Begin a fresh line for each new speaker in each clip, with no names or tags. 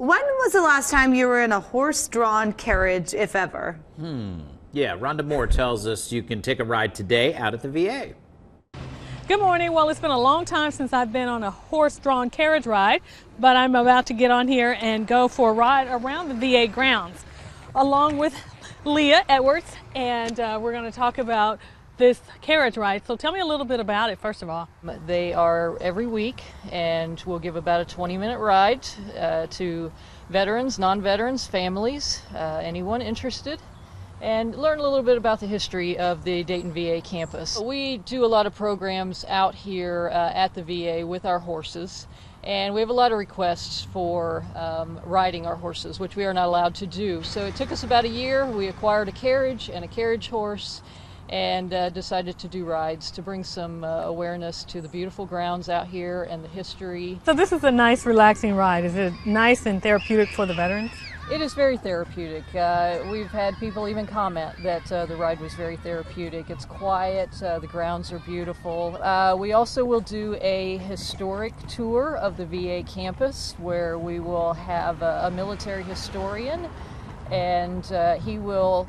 When was the last time you were in a horse-drawn carriage, if ever?
Yeah, Rhonda Moore tells us you can take a ride today out at the VA.
Good morning. Well, it's been a long time since I've been on a horse-drawn carriage ride, but I'm about to get on here and go for a ride around the VA grounds along with Leah Edwards, and we're going to talk about this carriage ride. So tell me a little bit about it, first of all.
They are every week, and we'll give about a 20-minute ride to veterans, non-veterans, families, anyone interested, and learn a little bit about the history of the Dayton VA campus. We do a lot of programs out here at the VA with our horses, and we have a lot of requests for riding our horses, which we are not allowed to do. So it took us about a year. We acquired a carriage and a carriage horse, and decided to do rides to bring some awareness to the beautiful grounds out here and the history.
So this is a nice, relaxing ride. Is it nice and therapeutic for the veterans?
It is very therapeutic. We've had people even comment that the ride was very therapeutic. It's quiet, the grounds are beautiful. We also will do a historic tour of the VA campus where we will have a military historian, and he will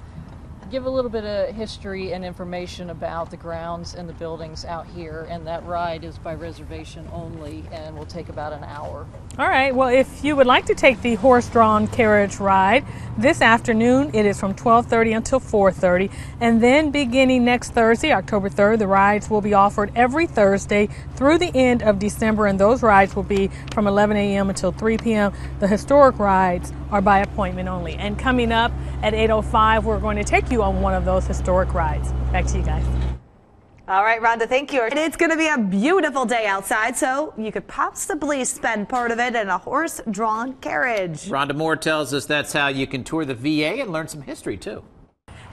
give a little bit of history and information about the grounds and the buildings out here, and that ride is by reservation only and will take about an hour.
All right, well, if you would like to take the horse-drawn carriage ride this afternoon, it is from 12:30 until 4:30, and then beginning next Thursday, October 3rd, the rides will be offered every Thursday through the end of December, and those rides will be from 11 a.m. until 3 p.m. The historic rides are by appointment only. And coming up at 8:05, we're going to take you on one of those historic rides. Back to you guys.
All right, Rhonda, thank you. It's going to be a beautiful day outside, so you could possibly spend part of it in a horse-drawn carriage.
Rhonda Moore tells us that's how you can tour the VA and learn some history, too.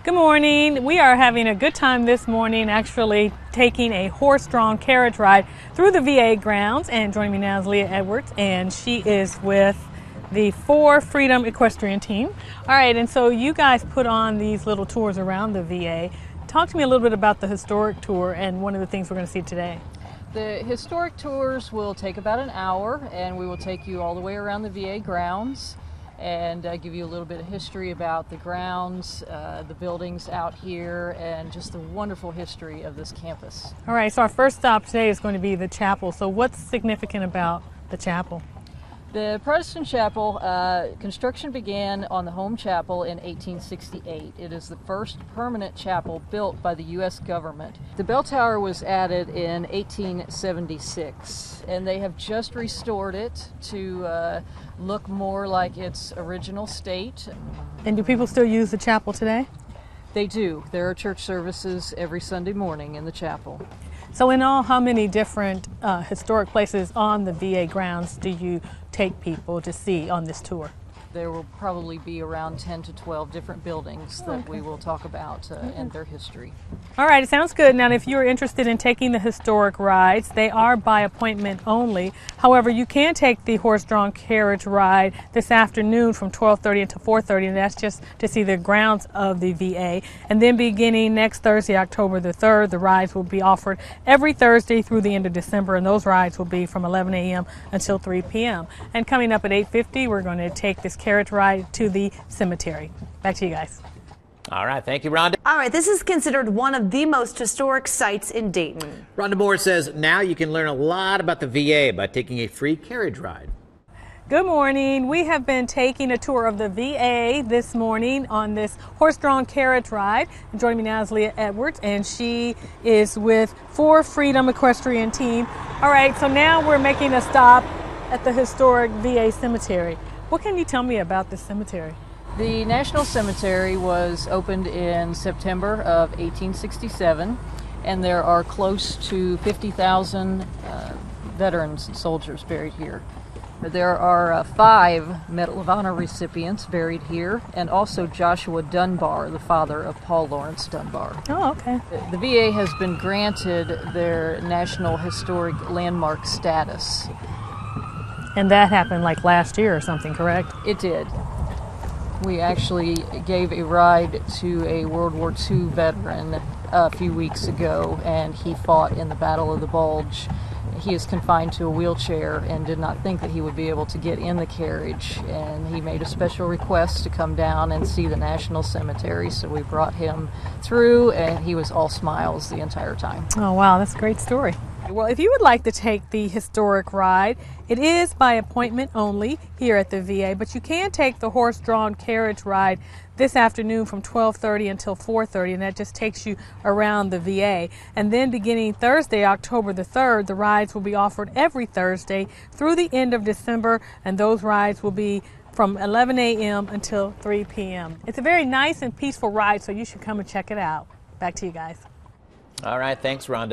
Good morning. We are having a good time this morning, actually taking a horse-drawn carriage ride through the VA grounds. And joining me now is Leah Edwards, and she is with the For Freedom Equestrian Team. All right, and so you guys put on these little tours around the VA. Talk to me a little bit about the historic tour and one of the things we're going to see today.
The historic tours will take about an hour, and we will take you all the way around the VA grounds and give you a little bit of history about the grounds, the buildings out here, and just the wonderful history of this campus.
All right, so our first stop today is going to be the chapel. So what's significant about the chapel?
The Protestant chapel, construction began on the home chapel in 1868. It is the first permanent chapel built by the U.S. government. The bell tower was added in 1876, and they have just restored it to look more like its original state.
And do people still use the chapel today?
They do. There are church services every Sunday morning in the chapel.
So in all, how many different historic places on the VA grounds do you take people to see on this tour?
There will probably be around 10 to 12 different buildings that we will talk about and their history.
All right, it sounds good. Now, if you're interested in taking the historic rides, they are by appointment only. However, you can take the horse-drawn carriage ride this afternoon from 12:30 until 4:30, and that's just to see the grounds of the VA. And then beginning next Thursday, October the 3rd, the rides will be offered every Thursday through the end of December, and those rides will be from 11 a.m. until 3 p.m. And coming up at 8:50, we're going to take this carriage ride to the cemetery. Back to you guys.
All right, thank you, Rhonda.
All right, this is considered one of the most historic sites in Dayton.
Rhonda Moore says now you can learn a lot about the VA by taking a free carriage ride.
Good morning. We have been taking a tour of the VA this morning on this horse-drawn carriage ride. And joining me now is Leah Edwards, and she is with For Freedom Equestrian Team. All right, so now we're making a stop at the historic VA cemetery. What can you tell me about this cemetery?
The National Cemetery was opened in September of 1867, and there are close to 50,000 veterans and soldiers buried here. There are 5 Medal of Honor recipients buried here, and also Joshua Dunbar, the father of Paul Lawrence Dunbar.
Oh, okay.
The VA has been granted their National Historic Landmark status.
And that happened like last year or something, correct?
It did. We actually gave a ride to a World War II veteran a few weeks ago, and he fought in the Battle of the Bulge. he is confined to a wheelchair and did not think that he would be able to get in the carriage, and he made a special request to come down and see the National Cemetery, so we brought him through, and he was all smiles the entire time.
Oh wow, that's a great story. Well, if you would like to take the historic ride, it is by appointment only here at the VA, but you can take the horse-drawn carriage ride this afternoon from 12:30 until 4:30, and that just takes you around the VA. And then beginning Thursday, October the 3rd, the rides will be offered every Thursday through the end of December, and those rides will be from 11 a.m. until 3 p.m. It's a very nice and peaceful ride, so you should come and check it out. Back to you guys.
All right, thanks, Rhonda.